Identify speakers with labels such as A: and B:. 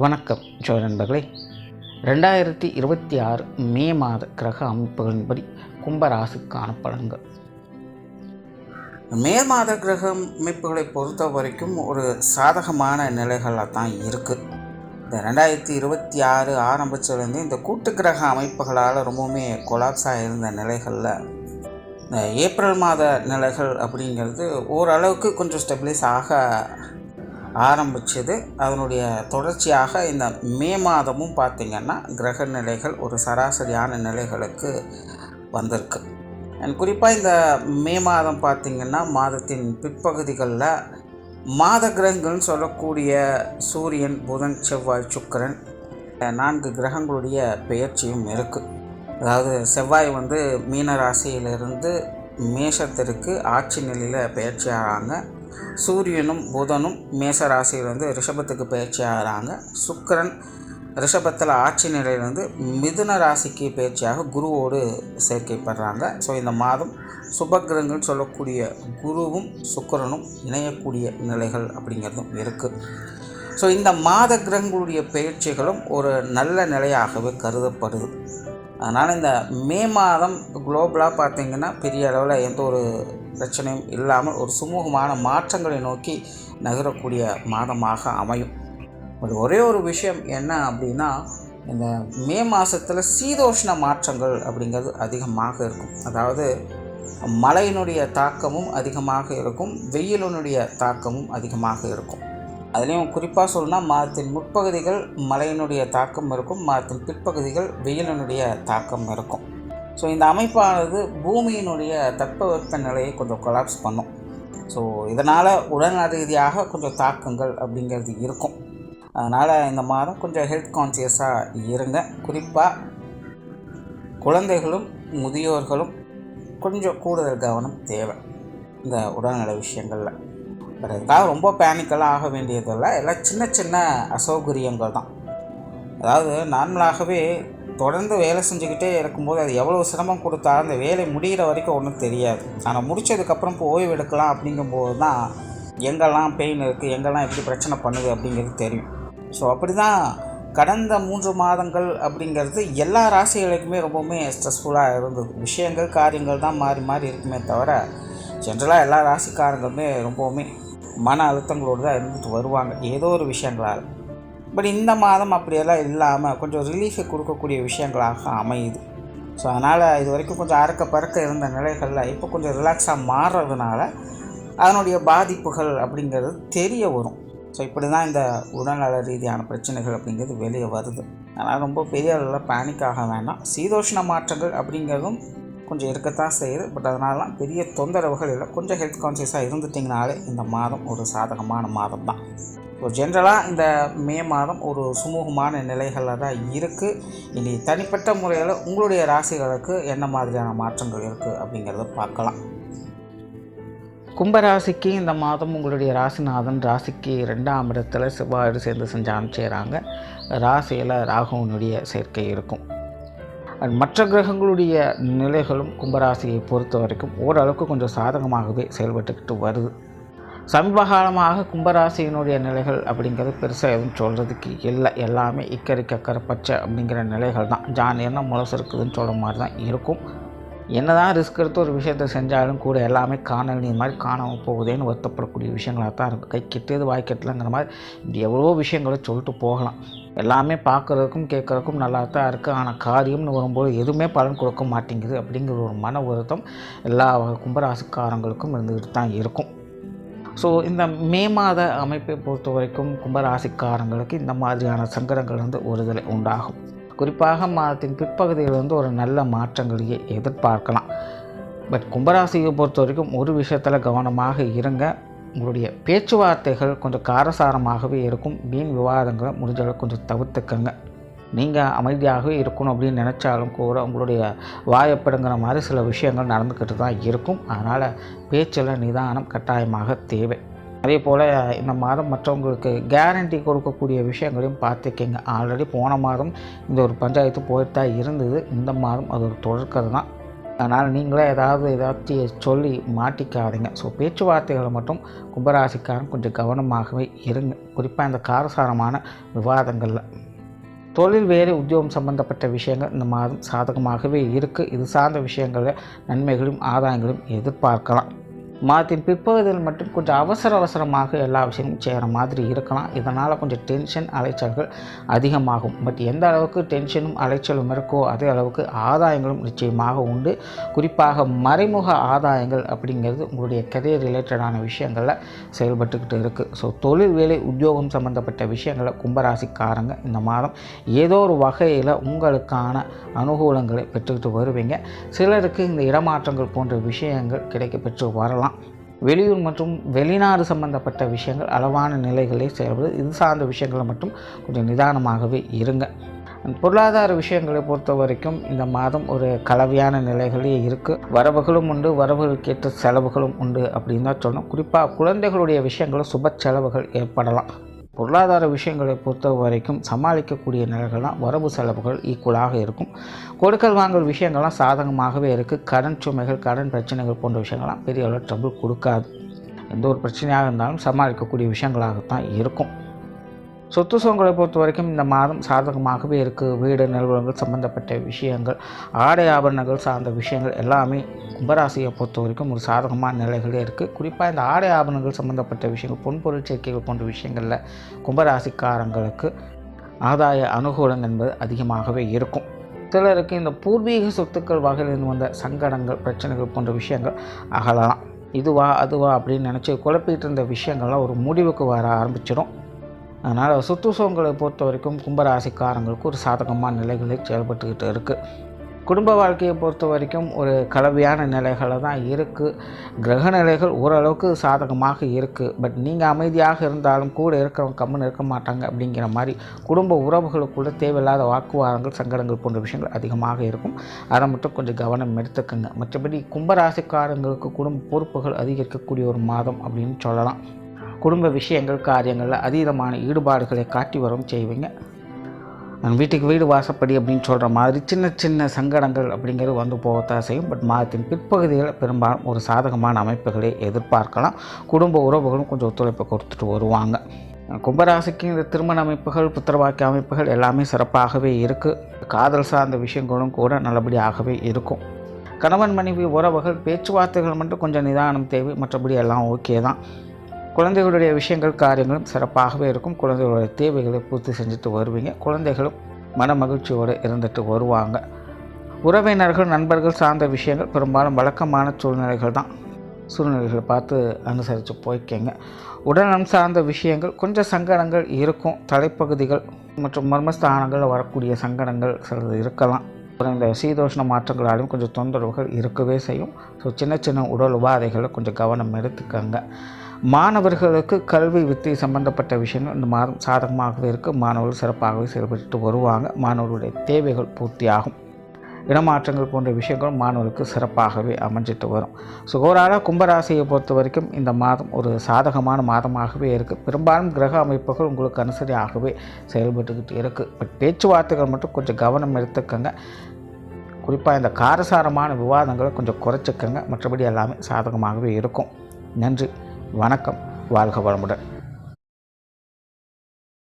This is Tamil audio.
A: வணக்கம் நண்பர்களே. 2026 மே மாத கிரக அமைப்புகளின்படி கும்பராசிக்கான பலன்கள். மே மாத கிரக அமைப்புகளை பொறுத்த வரைக்கும் ஒரு சாதகமான நிலைகளாக தான் இருக்குது. இந்த 2026 ஆரம்பித்ததுலேருந்து இந்த கூட்டு கிரக அமைப்புகளால் ரொம்பவுமே கொலாப்ஸாக இருந்த நிலைகளில் இந்த ஏப்ரல் மாத நிலைகள் அப்படிங்கிறது ஓரளவுக்கு கொஞ்சம் ஸ்டெபிலைஸ் ஆக ஆரம்பித்தது. அதனுடைய தொடர்ச்சியாக இந்த மே மாதமும் பார்த்திங்கன்னா கிரக நிலைகள் ஒரு சராசரியான நிலைகளுக்கு வந்திருக்கு. குறிப்பாக இந்த மே மாதம் பார்த்திங்கன்னா மாதத்தின் பிற்பகுதிகளில் மாத கிரகங்கள்னு சொல்லக்கூடிய சூரியன், புதன், செவ்வாய், சுக்கிரன் 4 கிரகங்களுடைய பெயர்ச்சியும் இருக்குது. அதாவது செவ்வாய் மீன ராசியிலிருந்து மேஷத்திற்கு ஆட்சி நிலையில் பெயர்ச்சி ஆகிறாங்க. சூரியனும் புதனும் மேச ராசியிலிருந்து ரிஷபத்துக்கு பயிற்சி ஆகிறாங்க. சுக்கிரன் ரிஷபத்தில் ஆட்சி நிலையிலிருந்து மிதுன ராசிக்கு பயிற்சியாக குருவோடு சேர்க்கைப்படுறாங்க. ஸோ இந்த மாதம் சுபகிரகங்கள் சொல்லக்கூடிய குருவும் சுக்கிரனும் இணையக்கூடிய நிலைகள் அப்படிங்கிறதும் இருக்குது. ஸோ இந்த மாத கிரகங்களுடைய பயிற்சிகளும் ஒரு நல்ல நிலையாகவே கருதப்படுது. அதனால் இந்த மே மாதம் குளோபலாக பார்த்திங்கன்னா பெரிய அளவில் எந்த ஒரு பிரச்சனையும் இல்லாமல் ஒரு சுமூகமான மாற்றங்களை நோக்கி நகரக்கூடிய மாதமாக அமையும். ஒரே ஒரு விஷயம் என்ன அப்படின்னா, இந்த மே மாதத்தில் சீதோஷ்ண மாற்றங்கள் அப்படிங்கிறது அதிகமாக இருக்கும். அதாவது மழையினுடைய தாக்கமும் அதிகமாக இருக்கும், வெயிலினுடைய தாக்கமும் அதிகமாக இருக்கும். அதுலேயும் குறிப்பாக சொல்லணும்னா மாதத்தின் முற்பகுதிகள் மழையினுடைய தாக்கம் இருக்கும், மாதத்தின் பிற்பகுதிகள் வெயிலினுடைய தாக்கம் இருக்கும். ஸோ இந்த அமைப்பானது பூமியினுடைய தட்பவெப்ப நிலையை கொஞ்சம் கொலாப்ஸ் பண்ணும். ஸோ இதனால் உடல்நல ரீதியாக கொஞ்சம் தாக்கங்கள் அப்படிங்கிறது இருக்கும். அதனால் இந்த மாதம் கொஞ்சம் ஹெல்த் கான்சியஸாக இருங்க. குறிப்பாக குழந்தைகளும் முதியோர்களும் கொஞ்சம் கூடுதல் கவனம் தேவை இந்த உடல்நல விஷயங்களில். அதுக்காக ரொம்ப பேனிக்கெல்லாம் ஆக வேண்டியதில்லை. எல்லாம் சின்ன சின்ன அசௌகரியங்கள் தான். அதாவது நார்மலாகவே தொடர்ந்து வேலை செஞ்சுக்கிட்டே இருக்கும்போது அது எவ்வளோ சிரமம் கொடுத்தாலும் அந்த வேலை முடிகிற வரைக்கும் ஒன்றும் தெரியாது. ஆனால் முடித்ததுக்கப்புறம் இப்போ ஓய்வு எடுக்கலாம் அப்படிங்கும்போது தான் எங்கெல்லாம் பெயின் இருக்குது, எங்கெல்லாம் எப்படி பிரச்சனை பண்ணுது அப்படிங்கிறது தெரியும். ஸோ அப்படி தான் கடந்த 3 மாதங்கள் அப்படிங்கிறது எல்லா ராசிகளுக்குமே ரொம்பவுமே ஸ்ட்ரெஸ்ஃபுல்லாக இருந்தது. விஷயங்கள் காரியங்கள் தான் மாறி மாறி இருக்குமே தவிர ஜென்ரலாக எல்லா ராசிக்காரங்களுமே ரொம்பவுமே மன அழுத்தங்களோடு தான் இருந்துட்டு வருவாங்க ஏதோ ஒரு விஷயங்களால். பட் இந்த மாதம் அப்படியெல்லாம் இல்லாமல் கொஞ்சம் ரிலீஃபை கொடுக்கக்கூடிய விஷயங்களாக அமையுது. ஸோ அதனால் இது வரைக்கும் கொஞ்சம் அறக்க பறக்க இருந்த நிலைகளில் இப்போ கொஞ்சம் ரிலாக்ஸாக மாறுறதுனால அதனுடைய பாதிப்புகள் அப்படிங்கிறது தெரிய வரும். ஸோ இப்படி தான் இந்த உடல்நல ரீதியான பிரச்சனைகள் அப்படிங்கிறது வெளியே வருது. அதனால் ரொம்ப பெரிய அளவில் பேனிக் ஆக வேண்டாம். சீதோஷ்ண மாற்றங்கள் அப்படிங்கிறதும் கொஞ்சம் இருக்கத்தான் செய்யுது. பட் அதனாலலாம் பெரிய தொந்தரவுகள் இல்லை. கொஞ்சம் ஹெல்த் கான்சியஸாக இருந்துட்டிங்கனாலே இந்த மாதம் ஒரு சாதகமான மாதம் தான். ஸோ ஜென்ரலாக இந்த மே மாதம் ஒரு சுமூகமான நிலைகளில் தான் இருக்குது. இனி தனிப்பட்ட முறையில் உங்களுடைய ராசிகளுக்கு என்ன மாதிரியான மாற்றங்கள் இருக்குது அப்படிங்கிறத பார்க்கலாம். கும்பராசிக்கு இந்த மாதம் உங்களுடைய ராசிநாதன் ராசிக்கு 2ஆம் இடத்துல செவ்வாயோடு சேர்ந்து செஞ்சாலும் செய்கிறாங்க. ராசியில் ராகுவனுடைய சேர்க்கை இருக்கும். மற்ற கிரகங்களுடைய நிலைகளும் கும்பராசியை பொறுத்த வரைக்கும் ஓரளவுக்கு கொஞ்சம் சாதகமாகவே செயல்பட்டுக்கிட்டு வருது. சமீப காலமாக கும்பராசியினுடைய நிலைகள் அப்படிங்கிறது பெருசாக எதுவும் சொல்கிறதுக்கு இல்லை. எல்லாமே இக்கரை பச்சை அப்படிங்கிற நிலைகள் தான். ஜானியர்னா முளசு இருக்குதுன்னு சொல்கிற மாதிரி தான் இருக்கும். என்ன தான் ரிஸ்க் எடுத்து ஒரு விஷயத்தை செஞ்சாலும் கூட எல்லாமே காணல் நீர் மாதிரி காணாமல் போகுதேன்னு வருத்தப்படக்கூடிய விஷயங்களாக தான் இருக்குது. கை கெட்டது வாய் கெட்டலங்கிற மாதிரி இப்படி எவ்வளோ விஷயங்களை சொல்லிட்டு போகலாம். எல்லாமே பார்க்குறதுக்கும் கேட்குறதுக்கும் நல்லா தான் இருக்குது. ஆனால் காரியம்னு வரும்போது எதுவுமே பலன் கொடுக்க மாட்டேங்குது அப்படிங்கிற ஒரு மன வருத்தம் எல்லா கும்பராசிக்காரங்களுக்கும் இருந்துக்கிட்டு தான் இருக்கும். ஸோ இந்த மே மாத அமைப்பை பொறுத்த வரைக்கும் கும்பராசிக்காரங்களுக்கு இந்த மாதிரியான சங்கடங்கள் ஒருதலை உண்டாகும். குறிப்பாக மாதத்தின் பிற்பகுதியிலிருந்து ஒரு நல்ல மாற்றங்களையே எதிர்பார்க்கலாம். பட் கும்பராசியை பொறுத்த வரைக்கும் ஒரு விஷயத்தில் கவனமாக இருங்க. உங்களுடைய பேச்சுவார்த்தைகள் கொஞ்சம் காரசாரமாகவே இருக்கும். வீண் விவாதங்களை முடிஞ்சளவு கொஞ்சம் தவிர்த்துக்கங்க. நீங்கள் அமைதியாகவே இருக்கணும் அப்படின்னு நினச்சாலும் கூட உங்களுடைய வாயப்படுங்கிற மாதிரி சில விஷயங்கள் நடந்துக்கிட்டு தான் இருக்கும். அதனால் பேச்சில் நிதானம் கட்டாயமாக தேவை. அதே போல் இந்த மாதம் மற்றவங்களுக்கு கேரண்டி கொடுக்கக்கூடிய விஷயங்களையும் பார்த்துக்கிங்க. ஆல்ரெடி போன மாதம் இந்த ஒரு பஞ்சாயத்து போயிட்டு தான் இருந்தது. இந்த மாதம் அது ஒரு தொடர்கிறது தான். அதனால் நீங்களே ஏதாச்சும் சொல்லி மாட்டிக்காதீங்க. ஸோ பேச்சுவார்த்தைகளை மட்டும் கும்பராசிக்காரன் கொஞ்சம் கவனமாகவே இருங்க. குறிப்பாக இந்த காரசாரமான விவாதங்களில். தொழில் வேறு உத்தியோகம் சம்பந்தப்பட்ட விஷயங்கள் இந்த மாதம் சாதகமாகவே இருக்குது. இது சார்ந்த விஷயங்களில் நன்மைகளும் ஆதாயங்களும் எதிர்பார்க்கலாம். மாதத்தின் பிற்பகுதியில் மட்டும் கொஞ்சம் அவசரமாக எல்லா விஷயமும் செய்கிற மாதிரி இருக்கலாம். இதனால் கொஞ்சம் டென்ஷன் அலைச்சல்கள் அதிகமாகும். பட் எந்த அளவுக்கு டென்ஷனும் அலைச்சலும் இருக்கோ அதே அளவுக்கு ஆதாயங்களும் நிச்சயமாக உண்டு. குறிப்பாக மறைமுக ஆதாயங்கள் அப்படிங்கிறது உங்களுடைய கரியர் ரிலேட்டடான விஷயங்களில் செயல்பட்டுக்கிட்டு இருக்குது. ஸோ தொழில் வேலை உத்தியோகம் சம்மந்தப்பட்ட விஷயங்களை கும்பராசிக்காரங்க இந்த மாதம் ஏதோ ஒரு வகையில் உங்களுக்கான அனுகூலங்களை பெற்றுக்கிட்டு வருவீங்க. சிலருக்கு இந்த இடமாற்றங்கள் போன்ற விஷயங்கள் கிடைக்க பெற்று வரலாம். வெளியூர் மற்றும் வெளிநாடு சம்பந்தப்பட்ட விஷயங்கள் அளவான நிலைகளே செயல்படுது. இது சார்ந்த விஷயங்களை மட்டும் கொஞ்சம் நிதானமாகவே இருங்க. பொருளாதார விஷயங்களை பொறுத்த வரைக்கும் இந்த மாதம் ஒரு கலவையான நிலைகளே இருக்குது. வரவுகளும் உண்டு, வரவுகளுக்கேற்ற செலவுகளும் உண்டு அப்படின்னு தான் சொல்லணும். குறிப்பாக குழந்தைகளுடைய விஷயங்களும் சுப செலவுகள் ஏற்படலாம். பொருளாதார விஷயங்களை பொறுத்த வரைக்கும் சமாளிக்கக்கூடிய நிலைகள்லாம் வரவு செலவுகள் ஈக்குவலாக இருக்கும். கொடுக்கல் வாங்கல் விஷயங்கள்லாம் சாதகமாகவே இருக்குது. கடன் சுமைகள், கடன் பிரச்சனைகள் போன்ற விஷயங்கள்லாம் பெரிய அளவு ட்ரபிள் கொடுக்காது. எந்த ஒரு பிரச்சனையாக இருந்தாலும் சமாளிக்கக்கூடிய விஷயங்களாகத்தான் இருக்கும். சொத்து சுகங்களை பொறுத்த வரைக்கும் இந்த மாதம் சாதகமாகவே இருக்குது. வீடு நிலவரங்கள் சம்பந்தப்பட்ட விஷயங்கள், ஆடை ஆபரணங்கள் சார்ந்த விஷயங்கள் எல்லாமே கும்பராசியை பொறுத்த வரைக்கும் ஒரு சாதகமான நிலைகளே இருக்குது. குறிப்பாக இந்த ஆடை ஆபரணங்கள் சம்பந்தப்பட்ட விஷயங்கள், பொன்பொருள் சேர்க்கைகள் போன்ற விஷயங்களில் கும்பராசிக்காரங்களுக்கு ஆதாய அனுகூலம் என்பது அதிகமாகவே இருக்கும். சிலருக்கு இந்த பூர்வீக சொத்துக்கள் வகையிலிருந்து வந்த சங்கடங்கள், பிரச்சனைகள் போன்ற விஷயங்கள் அகலலாம். இதுவா அதுவா அப்படின்னு நினச்சி குழப்பிட்டு இருந்த விஷயங்கள்லாம் ஒரு முடிவுக்கு வர ஆரம்பிச்சிடும். அதனால் சொத்து சுகங்களை பொறுத்த வரைக்கும் கும்பராசிக்காரங்களுக்கு ஒரு சாதகமான நிலைகளில் செயல்பட்டுக்கிட்டு இருக்குது. குடும்ப வாழ்க்கையை பொறுத்த வரைக்கும் ஒரு கலவையான நிலைகளில் தான் இருக்குது. கிரக நிலைகள் ஓரளவுக்கு சாதகமாக இருக்குது. பட் நீங்கள் அமைதியாக இருந்தாலும் கூட இருக்கிறவங்க கம்முன்னு இருக்க மாட்டாங்க. அப்படிங்கிற மாதிரி குடும்ப உறவுகளுக்குள்ள தேவையில்லாத வாக்குவாதங்கள், சங்கடங்கள் போன்ற விஷயங்கள் அதிகமாக இருக்கும். அதை மட்டும் கொஞ்சம் கவனம் எடுத்துக்கோங்க. மற்றபடி கும்பராசிக்காரங்களுக்கு குடும்ப பொறுப்புகள் அதிகரிக்கக்கூடிய ஒரு மாதம் அப்படின்னு சொல்லலாம். குடும்ப விஷயங்கள், காரியங்களில் அதீதமான ஈடுபாடுகளை காட்டி வரும் செய்வீங்க. வீட்டுக்கு வீடு வாசப்படி அப்படின்னு சொல்கிற மாதிரி சின்ன சங்கடங்கள் அப்படிங்கிறது வந்து போகத்தான் செய்யும். பட் மாதத்தின் பிற்பகுதியில் பெரும்பாலும் ஒரு சாதகமான அமைப்புகளை எதிர்பார்க்கலாம். குடும்ப உறவுகளும் கொஞ்சம் ஒத்துழைப்பை கொடுத்துட்டு வருவாங்க. கும்பராசிக்கு இந்த திருமண அமைப்புகள், புத்திரவாக்கிய அமைப்புகள் எல்லாமே சிறப்பாகவே இருக்குது. காதல் சார்ந்த விஷயங்களும் கூட நல்லபடியாகவே இருக்கும். கணவன் மனைவி உறவுகள் பேச்சுவார்த்தைகள் மட்டும் கொஞ்சம் நிதானம் தேவை. மற்றபடி எல்லாம் ஓகே தான். குழந்தைகளுடைய விஷயங்கள், காரியங்களும் சிறப்பாகவே இருக்கும். குழந்தைகளுடைய தேவைகளை பூர்த்தி செஞ்சுட்டு வருவீங்க. குழந்தைகளும் மன மகிழ்ச்சியோடு இருந்துட்டு வருவாங்க. உறவினர்கள், நண்பர்கள் சார்ந்த விஷயங்கள் பெரும்பாலும் வழக்கமான சூழ்நிலைகளை பார்த்து அனுசரித்து போய்க்கங்க. உடல்நலம் சார்ந்த விஷயங்கள் கொஞ்சம் சங்கடங்கள் இருக்கும். தலைப்பகுதிகள் மற்றும் மர்மஸ்தானங்களில் வரக்கூடிய சங்கடங்கள் சிலது இருக்கலாம். இந்த சீதோஷ்ண மாற்றங்களாலும் கொஞ்சம் தொந்தரவுகள் இருக்கவே செய்யும். ஸோ சின்ன உடல் உபாதைகளை கொஞ்சம் கவனம் எடுத்துக்கங்க. மாணவர்களுக்கு கல்வி வித்தை சம்பந்தப்பட்ட விஷயங்கள் இந்த மாதம் சாதகமாகவே இருக்குது. மாணவர்கள் சிறப்பாகவே செயல்பட்டு வருவாங்க. மாணவர்களுடைய தேவைகள் பூர்த்தியாகும். இடமாற்றங்கள் போன்ற விஷயங்களும் மாணவர்களுக்கு சிறப்பாகவே அமைஞ்சிட்டு வரும். ஸோ ஓவராலாக கும்பராசியை பொறுத்த வரைக்கும் இந்த மாதம் ஒரு சாதகமான மாதமாகவே இருக்குது. பெரும்பாலும் கிரக அமைப்புகள் உங்களுக்கு அனுசரியாகவே செயல்பட்டுக்கிட்டு இருக்குது. பட் பேச்சுவார்த்தைகள் மட்டும் கொஞ்சம் கவனம் எடுத்துக்கங்க. குறிப்பாக இந்த காரசாரமான விவாதங்களை கொஞ்சம் குறைச்சிக்கங்க. மற்றபடி எல்லாமே சாதகமாகவே இருக்கும். நன்றி, வணக்கம், வாழ்க வளமுடன்.